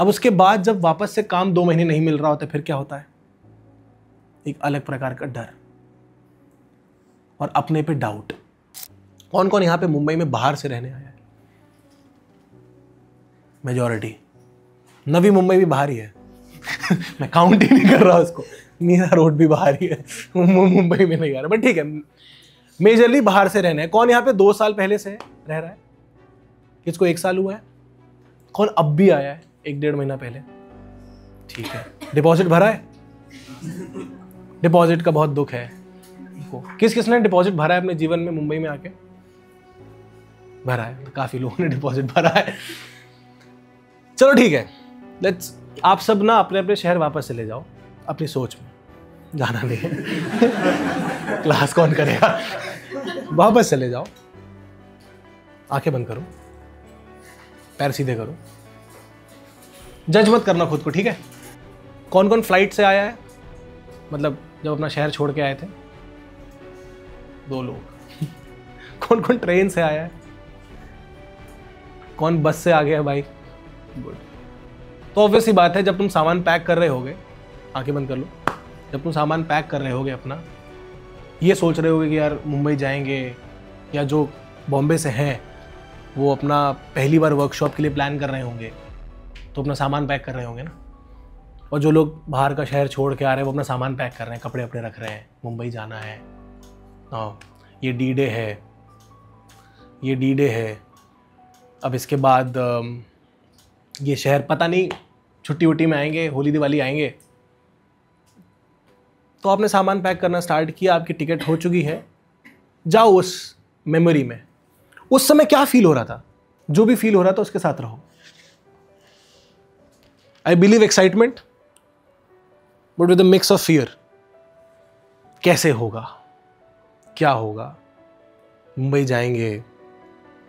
अब उसके बाद जब वापस से काम 2 महीने नहीं मिल रहा होता फिर क्या होता है? एक अलग प्रकार का डर और अपने पे डाउट। कौन कौन यहां पे मुंबई में बाहर से रहने आया है? मेजॉरिटी। नवी मुंबई भी बाहर ही है। मैं काउंट ही नहीं कर रहा उसको। मीरा रोड भी बाहर ही है, मुंबई में नहीं आ रहा, बट ठीक है, मेजरली बाहर से रहने हैं। कौन यहाँ पे 2 साल पहले से रह रहा है? किसको 1 साल हुआ है? कौन अब भी आया है 1-1.5 महीना पहले? ठीक है। डिपॉजिट भरा है? डिपॉजिट का बहुत दुख है। किस किसने डिपॉजिट भरा है अपने जीवन में मुंबई में आके? भरा है, तो काफी लोगों ने डिपॉजिट भरा है। चलो ठीक है, लेट्स, आप सब ना अपने अपने शहर वापस चले जाओ, अपनी सोच में जाना नहीं है। क्लास कौन करेगा? वापस चले जाओ, आंखें बंद करो, पैर सीधे करो, जज मत करना खुद को, ठीक है? कौन कौन फ्लाइट से आया है? मतलब जब अपना शहर छोड़ के आए थे? 2 लोग। कौन कौन ट्रेन से आया है? कौन बस से आ गया भाई? गुड। तो ऑब्वियस सी बात है, जब तुम सामान पैक कर रहे होगे, आंखें बंद कर लो, जब तुम सामान पैक कर रहे होगे अपना, ये सोच रहे होगे कि यार मुंबई जाएंगे, या जो बॉम्बे से हैं वो अपना पहली बार वर्कशॉप के लिए प्लान कर रहे होंगे, तो अपना सामान पैक कर रहे होंगे ना। और जो लोग बाहर का शहर छोड़ के आ रहे हैं वो अपना सामान पैक कर रहे हैं, कपड़े अपने रख रहे हैं, मुंबई जाना है। हाँ, ये डी-डे है, ये डी-डे है। अब इसके बाद ये शहर पता नहीं छुट्टी वुट्टी में आएंगे, होली दिवाली आएंगे, तो आपने सामान पैक करना स्टार्ट किया, आपकी टिकट हो चुकी है। जाओ उस मेमोरी में, उस समय क्या फील हो रहा था, जो भी फील हो रहा था उसके साथ रहो। I believe excitement but with a mix of fear. कैसे होगा, क्या होगा, मुंबई जाएंगे,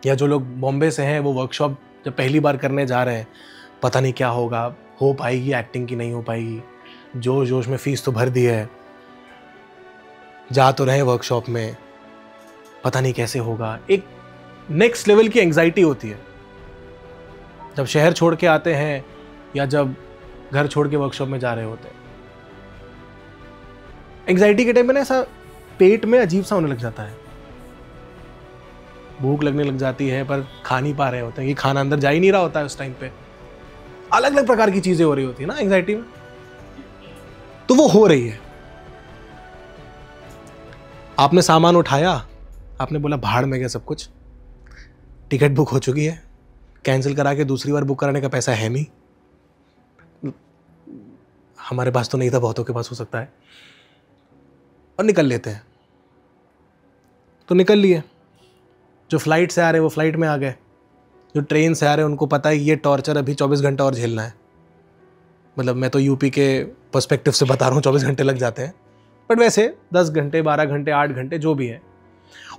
या जो लोग बॉम्बे से हैं वो वर्कशॉप जब पहली बार करने जा रहे हैं, पता नहीं क्या होगा, हो पाएगी एक्टिंग की नहीं हो पाएगी, जोश जोश में फीस तो भर दी है, जा तो रहे वर्कशॉप में, पता नहीं कैसे होगा। एक नेक्स्ट लेवल की एंग्जाइटी होती है जब शहर छोड़ के आते हैं या जब घर छोड़ के वर्कशॉप में जा रहे होते हैं। एंग्जाइटी के टाइम में ना ऐसा पेट में अजीब सा होने लग जाता है, भूख लगने लग जाती है, पर खा नहीं पा रहे होते हैं, ये खाना अंदर जा ही नहीं रहा होता है उस टाइम पे। अलग अलग प्रकार की चीजें हो रही होती है ना एंग्जाइटी में, तो वो हो रही है। आपने सामान उठाया, आपने बोला भाड़ में गया सब कुछ, टिकट बुक हो चुकी है, कैंसिल करा के दूसरी बार बुक कराने का पैसा है नहीं, हमारे पास तो नहीं था, बहुतों के पास हो सकता है, और निकल लेते हैं। तो निकल लिए। जो फ्लाइट से आ रहे वो फ्लाइट में आ गए, जो ट्रेन से आ रहे उनको पता है ये टॉर्चर अभी 24 घंटा और झेलना है। मतलब मैं तो यूपी के पर्सपेक्टिव से बता रहा हूँ, 24 घंटे लग जाते हैं, बट वैसे 10 घंटे, 12 घंटे, 8 घंटे जो भी है,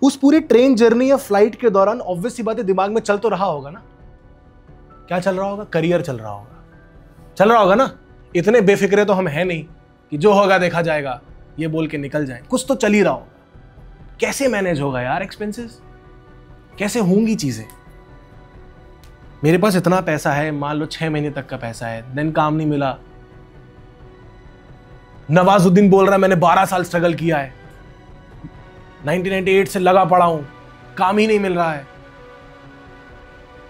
उस पूरी ट्रेन जर्नी या फ्लाइट के दौरान ऑब्वियस सी बात है दिमाग में चल तो रहा होगा ना। क्या चल रहा होगा? करियर चल रहा होगा, चल रहा होगा ना। इतने बेफिक्रे तो हम हैं नहीं कि जो होगा देखा जाएगा ये बोल के निकल जाए, कुछ तो चल ही रहा होगा। कैसे मैनेज होगा यार एक्सपेंसेस, कैसे होंगी चीजें? मेरे पास इतना पैसा है, मान लो 6 महीने तक का पैसा है, देन काम नहीं मिला, नवाजुद्दीन बोल रहा है मैंने 12 साल स्ट्रगल किया है, 1998 से लगा पड़ा हूं, काम ही नहीं मिल रहा है।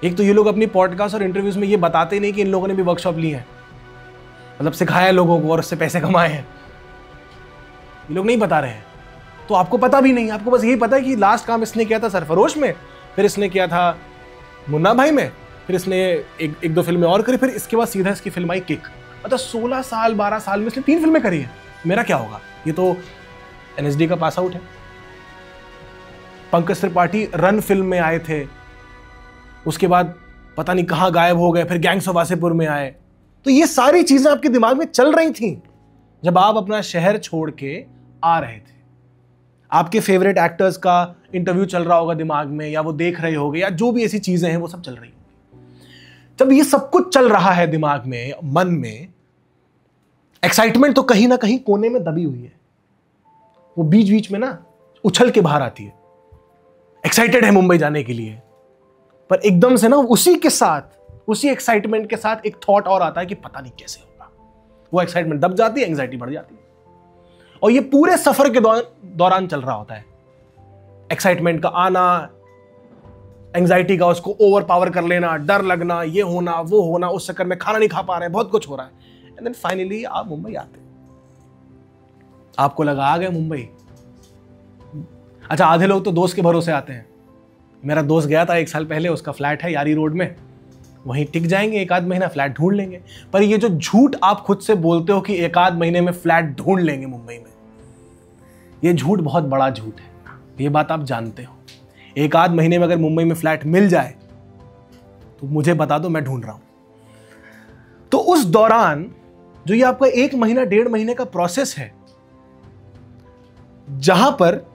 एक तो ये लोग अपनी पॉडकास्ट और इंटरव्यूज में ये बताते नहीं कि इन लोगों ने भी वर्कशॉप ली है, मतलब सिखाया लोगों को और उससे पैसे कमाए हैं, ये लोग नहीं बता रहे हैं। तो आपको पता भी नहीं, आपको बस यही पता है कि लास्ट काम इसने किया था सरफरोश में, फिर इसने किया था मुन्ना भाई में, फिर इसने एक 2 फिल्में और करी, फिर इसके बाद सीधा इसकी फिल्म आई किक। मतलब 16 साल 12 साल में इसने 3 फिल्में करी है। मेरा क्या होगा? ये तो NSD का पास आउट है। पंकज त्रिपाठी रन फिल्म में आए थे, उसके बाद पता नहीं कहां गायब हो गए, फिर गैंग्स ऑफ वासेपुर में आए। तो ये सारी चीजें आपके दिमाग में चल रही थी जब आप अपना शहर छोड़ के आ रहे थे। आपके फेवरेट एक्टर्स का इंटरव्यू चल रहा होगा दिमाग में, या वो देख रहे होगे, या जो भी ऐसी चीजें हैं वो सब चल रही होंगी। जब ये सब कुछ चल रहा है दिमाग में, मन में, एक्साइटमेंट तो कहीं ना कहीं कोने में दबी हुई है, वो बीच बीच में ना उछल के बाहर आती है। एक्साइटेड है मुंबई जाने के लिए, पर एकदम से ना उसी के साथ उसी एक्साइटमेंट के साथ एक थॉट और आता है कि पता नहीं कैसे होगा। वो एक्साइटमेंट दब जाती है, एंग्जाइटी बढ़ जाती है, और ये पूरे सफर के दौरान चल रहा होता है। एक्साइटमेंट का आना, एंग्जाइटी का उसको ओवर पावर कर लेना, डर लगना, ये होना वो होना, उस चक्कर में खाना नहीं खा पा रहे हैं, बहुत कुछ हो रहा है। एंड देन फाइनली आप मुंबई आते हैं। आपको लगा आ गए मुंबई। अच्छा, आधे लोग तो दोस्त के भरोसे आते हैं। मेरा दोस्त गया था 1 साल पहले, उसका फ्लैट है यारी रोड में, वहीं टिक जाएंगे, 1 आध महीना फ्लैट ढूंढ लेंगे। पर ये जो झूठ आप खुद से बोलते हो कि 1 आध महीने में फ्लैट ढूंढ लेंगे मुंबई में, ये झूठ बहुत बड़ा झूठ है। ये बात आप जानते हो। 1 आध महीने में अगर मुंबई में फ्लैट मिल जाए तो मुझे बता दो, मैं ढूंढ रहा हूं। तो उस दौरान जो ये आपका 1 महीना 1.5 महीने का प्रोसेस है, जहां पर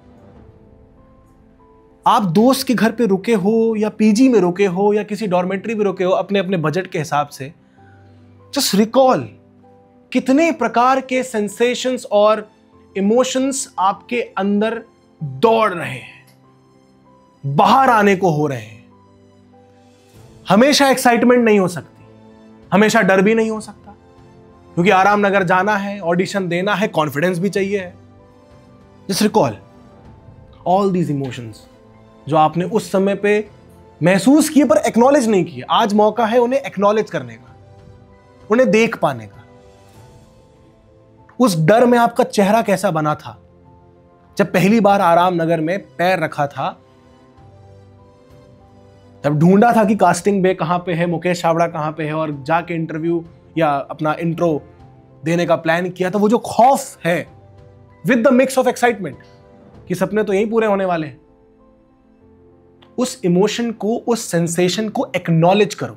आप दोस्त के घर पे रुके हो या पीजी में रुके हो या किसी डॉर्मेट्री में रुके हो, अपने अपने बजट के हिसाब से, जस्ट रिकॉल कितने प्रकार के सेंसेशंस और इमोशंस आपके अंदर दौड़ रहे हैं, बाहर आने को हो रहे हैं। हमेशा एक्साइटमेंट नहीं हो सकती, हमेशा डर भी नहीं हो सकता, क्योंकि आराम नगर जाना है, ऑडिशन देना है, कॉन्फिडेंस भी चाहिए है। Just recall all these emotions जो आपने उस समय पे महसूस किए पर एक्नॉलेज नहीं किए। आज मौका है उन्हें एक्नॉलेज करने का, उन्हें देख पाने का। उस डर में आपका चेहरा कैसा बना था जब पहली बार आराम नगर में पैर रखा था, तब ढूंढा था कि कास्टिंग बे कहां पे है, मुकेश छाबड़ा कहां पे है, और जाके इंटरव्यू या अपना इंट्रो देने का प्लान किया था। वो जो खौफ है with the mix of excitement कि सपने तो यही पूरे होने वाले हैं, उस इमोशन को, उस सेंसेशन को एक्नॉलेज करो,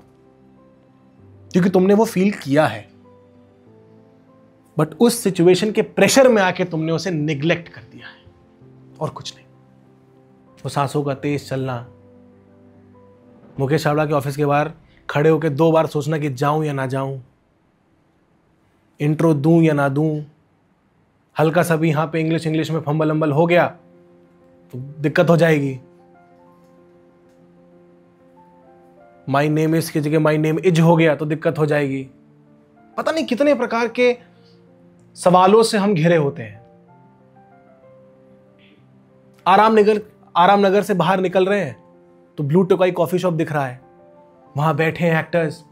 क्योंकि तुमने वो फील किया है, बट उस सिचुएशन के प्रेशर में आके तुमने उसे निग्लेक्ट कर दिया है, और कुछ नहीं। वो सांसों का तेज चलना, मुकेश छाबड़ा के ऑफिस के बाहर खड़े होकर 2 बार सोचना कि जाऊं या ना जाऊं, इंट्रो दूं या ना दूं, हल्का सा भी यहां पे इंग्लिश में फंबल अम्बल हो गया तो दिक्कत हो जाएगी। माई नेम इज की जगह माई नेम इज हो गया तो दिक्कत हो जाएगी। पता नहीं कितने प्रकार के सवालों से हम घिरे होते हैं। आराम नगर से बाहर निकल रहे हैं तो ब्लू टोकाई कॉफी शॉप दिख रहा है, वहां बैठे हैं एक्टर्स,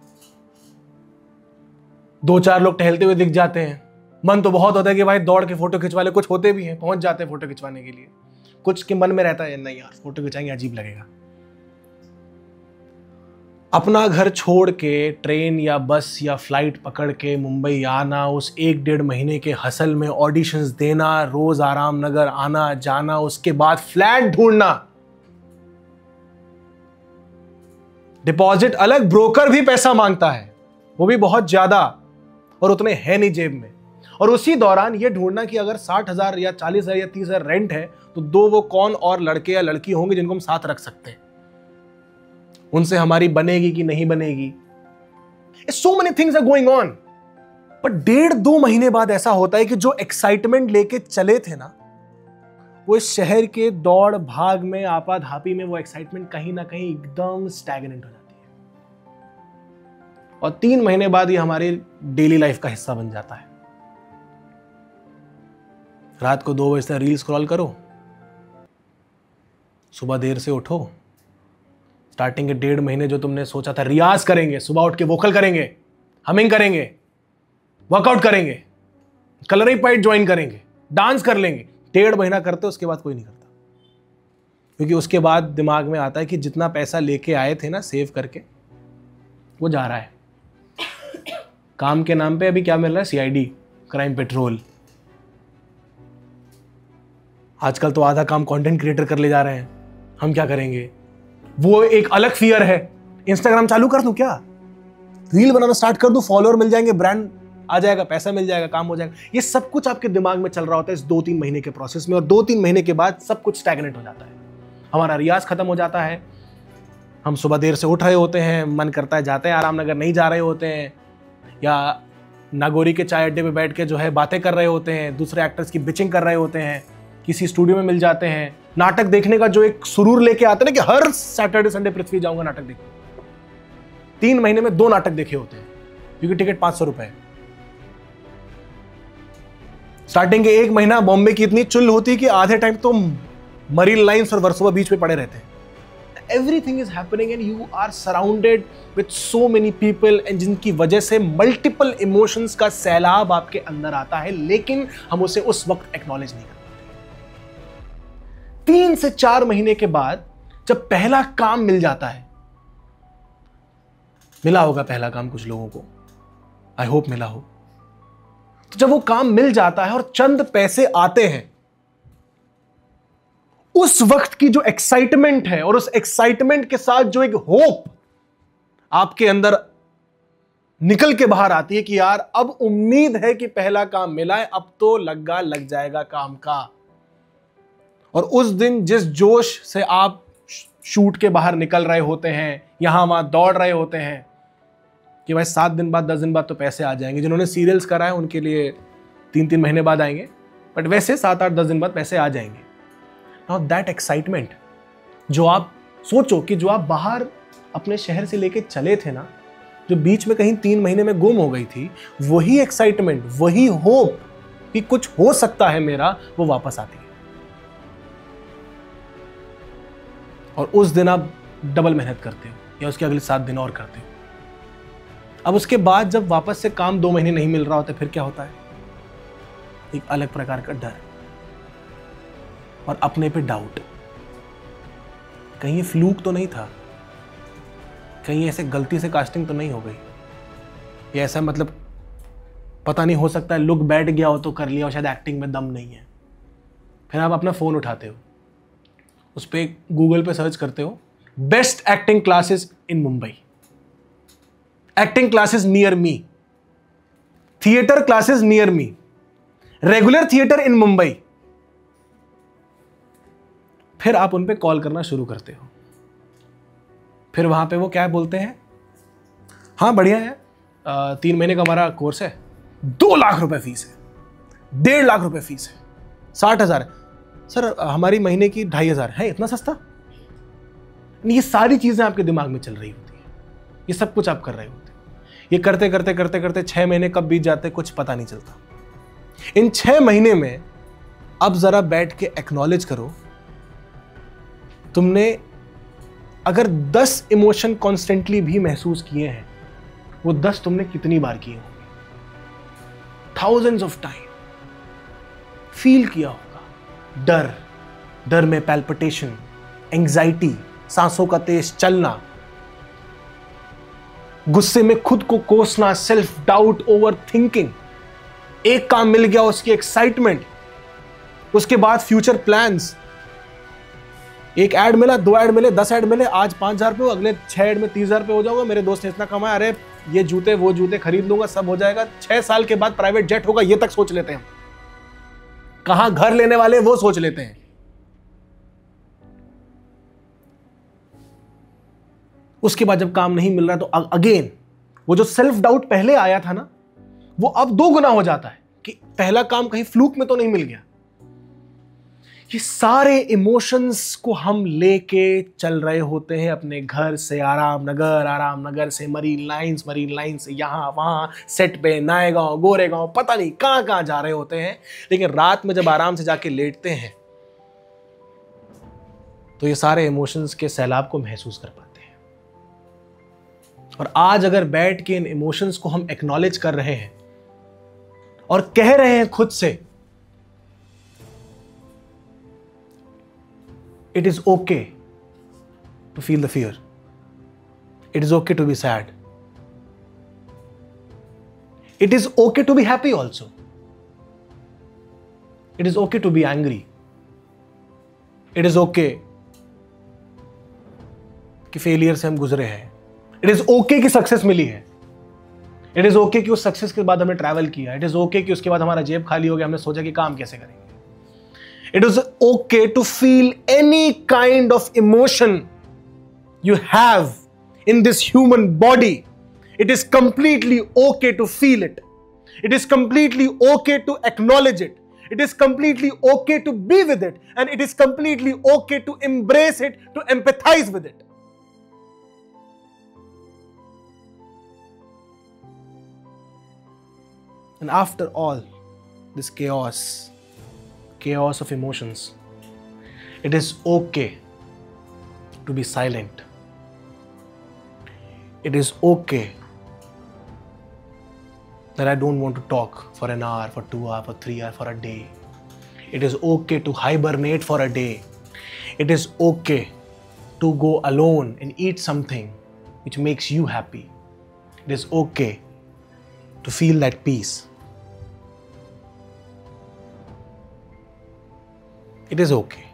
2-4 लोग टहलते हुए दिख जाते हैं। मन तो बहुत होता है कि भाई दौड़ के फोटो खिंचवा ले, कुछ होते भी हैं, पहुंच जाते हैं फोटो खिंचवाने के लिए। कुछ के मन में रहता है नहीं यार फोटो खिंचाएंगे अजीब लगेगा। अपना घर छोड़ के ट्रेन या बस या फ्लाइट पकड़ के मुंबई आना, उस 1-1.5 महीने के हसल में ऑडिशंस देना, रोज आराम नगर आना जाना, उसके बाद फ्लैट ढूंढना, डिपॉजिट अलग, ब्रोकर भी पैसा मांगता है, वो भी बहुत ज्यादा, और उतने है नहीं जेब में। और उसी दौरान ये ढूंढना कि अगर 60,000 या 40,000 या 30,000 रेंट है तो 2 वो कौन और लड़के या लड़की होंगे जिनको हम साथ रख सकते हैं, उनसे हमारी बनेगी कि नहीं बनेगी। So many things are going on. पर 1.5-2 महीने बाद ऐसा होता है कि जो एक्साइटमेंट लेके चले थे ना, वो इस शहर के दौड़ भाग में, आपाधापी में, वो एक्साइटमेंट कहीं ना कहीं एकदम स्टैग्नेंट हो जाती है, और 3 महीने बाद ये हमारी डेली लाइफ का हिस्सा बन जाता है। रात को 2 बजे से रील स्क्रॉल करो, सुबह देर से उठो, स्टार्टिंग के 1.5 महीने जो तुमने सोचा था रियाज करेंगे, सुबह उठ के वोकल करेंगे, हमिंग करेंगे, वर्कआउट करेंगे, कलरी पाइट ज्वाइन करेंगे, डांस कर लेंगे, 1.5 महीना करते, उसके बाद कोई नहीं करता। क्योंकि उसके बाद दिमाग में आता है कि जितना पैसा लेके आए थे ना सेव करके, वो जा रहा है काम के नाम पे। अभी क्या मिल रहा है? CID, crime petrol. आजकल तो आधा काम कंटेंट क्रिएटर कर ले जा रहे हैं, हम क्या करेंगे? वो एक अलग फियर है। इंस्टाग्राम चालू कर दूं क्या, रील बनाना स्टार्ट कर दूं, फॉलोअर मिल जाएंगे, ब्रांड आ जाएगा, पैसा मिल जाएगा, काम हो जाएगा। ये सब कुछ आपके दिमाग में चल रहा होता है इस 2-3 महीने के प्रोसेस में, और 2-3 महीने के बाद सब कुछ स्टैग्नेंट हो जाता है। हमारा रियाज खत्म हो जाता है, हम सुबह देर से उठ रहे होते हैं, मन करता है जाते हैं आराम नगर, नहीं जा रहे होते हैं, या नागौरी के चाय अड्डे पे बैठ के जो है बातें कर रहे होते हैं, दूसरे एक्टर्स की बिचिंग कर रहे होते हैं, किसी स्टूडियो में मिल जाते हैं। नाटक देखने का जो एक सुरूर लेके आते हैं ना कि हर सैटरडे संडे पृथ्वी जाऊंगा नाटक देखने, 3 महीने में 2 नाटक देखे होते हैं, क्योंकि टिकट 500 रुपए है। स्टार्टिंग के 1 महीना बॉम्बे की इतनी चुल होती है कि आधे टाइम तो मरीन लाइन्स और वर्सोवा बीच पे पड़े रहते हैं। Everything is happening and you are surrounded with so many people, and जिनकी वजह से मल्टीपल इमोशंस का सैलाब आपके अंदर आता है, लेकिन हम उसे उस वक्त एक्नॉलेज नहीं करते। 3 से 4 महीने के बाद जब पहला काम मिल जाता है, मिला होगा पहला काम कुछ लोगों को, आई होप मिला हो, तो जब वो काम मिल जाता है और चंद पैसे आते हैं, उस वक्त की जो एक्साइटमेंट है और उस एक्साइटमेंट के साथ जो एक होप आपके अंदर निकल के बाहर आती है कि यार अब उम्मीद है कि पहला काम मिला है, अब तो लग जाएगा काम का। और उस दिन जिस जोश से आप शूट के बाहर निकल रहे होते हैं, यहां वहां दौड़ रहे होते हैं कि भाई 7 दिन बाद 10 दिन बाद तो पैसे आ जाएंगे। जिन्होंने सीरियल्स करा है उनके लिए 3-3 महीने बाद आएंगे, बट वैसे 7-8-10 दिन बाद पैसे आ जाएंगे। नाउ दैट एक्साइटमेंट, जो आप सोचो कि जो आप बाहर अपने शहर से लेके चले थे ना, जो बीच में कहीं 3 महीने में गुम हो गई थी, वही एक्साइटमेंट, वही होप कि कुछ हो सकता है मेरा, वो वापस आती है। और उस दिन आप डबल मेहनत करते हो या उसके अगले 7 दिन और करते हो। अब उसके बाद जब वापस से काम 2 महीने नहीं मिल रहा होता, फिर क्या होता है? एक अलग प्रकार का डर और अपने पे डाउट, कहीं ये फ्लूक तो नहीं था, कहीं ऐसे गलती से कास्टिंग तो नहीं हो गई, या ऐसा मतलब पता नहीं, हो सकता है लुक बैठ गया हो तो कर लिया, और शायद एक्टिंग में दम नहीं है। फिर आप अपना फोन उठाते हो, उस पर गूगल पे सर्च करते हो best acting classes in Mumbai, acting classes near me, theatre classes near me, regular theatre in Mumbai. फिर आप उन पे कॉल करना शुरू करते हो। फिर वहां पे वो क्या बोलते हैं, हाँ बढ़िया है, 3 महीने का हमारा कोर्स है, 2 लाख रुपए फीस है, 1.5 लाख रुपए फीस है, 60,000 है सर, हमारी महीने की 2,500 है, इतना सस्ता। ये सारी चीजें आपके दिमाग में चल रही होती है, ये सब कुछ आप कर रहे होते हैं। ये करते करते करते करते 6 महीने कब बीत जाते कुछ पता नहीं चलता। इन 6 महीने में अब जरा बैठ के एक्नॉलेज करो, तुमने अगर 10 इमोशन कॉन्स्टेंटली भी महसूस किए हैं, वो 10 तुमने कितनी बार किए होंगे? थाउजेंड्स ऑफ टाइम फील किया होगा। डर, डर में पैल्पिटेशन, एंजाइटी, सांसों का तेज चलना, गुस्से में खुद को कोसना, सेल्फ डाउट, ओवर थिंकिंग, एक काम मिल गया उसकी एक्साइटमेंट, उसके बाद फ्यूचर प्लान्स, एक ऐड मिला, 2 ऐड मिले, 10 ऐड मिले, आज 5,000 पे हो, अगले 6 ऐड में 30,000 पे हो जाऊंगा, मेरे दोस्त ने इतना कमाया, अरे ये जूते वो जूते खरीद लूंगा, सब हो जाएगा, 6 साल के बाद प्राइवेट जेट होगा, ये तक सोच लेते हैं। कहां घर लेने वाले वो सोच लेते हैं। उसके बाद जब काम नहीं मिल रहा तो अगेन वो जो सेल्फ डाउट पहले आया था ना, वो अब 2 गुना हो जाता है कि पहला काम कहीं फ्लूक में तो नहीं मिल गया। ये सारे इमोशंस को हम लेके चल रहे होते हैं अपने घर से आरामनगर, आरामनगर से मरीन लाइन से यहां वहां, सेट पे नायगांव, गोरेगांव, पता नहीं कहां कहां जा रहे होते हैं। लेकिन रात में जब आराम से जाके लेटते हैं तो ये सारे इमोशंस के सैलाब को महसूस कर पाते हैं। और आज अगर बैठ के इन इमोशंस को हम एक्नॉलेज कर रहे हैं और कह रहे हैं खुद से, it is okay to feel the fear, it is okay to be sad, it is okay to be happy also, it is okay to be angry, it is okay कि फेलियर से हम गुजरे हैं, इट इज ओके कि success मिली है, it is okay कि उस success के बाद हमने ट्रैवल किया, इट इज ओके कि उसके बाद हमारा जेब खाली हो गया, हमने सोचा कि काम कैसे करेंगे। It is okay to feel any kind of emotion you have in this human body. It is completely okay to feel it. It is completely okay to acknowledge it. It is completely okay to be with it. And it is completely okay to embrace it, to empathize with it. And after all this chaos of emotions, it is okay to be silent. It is okay that I don't want to talk for an hour, for 2 hours, for 3 hours, for a day. It is okay to hibernate for a day. It is okay to go alone and eat something which makes you happy. It is okay to feel that peace. It is okay.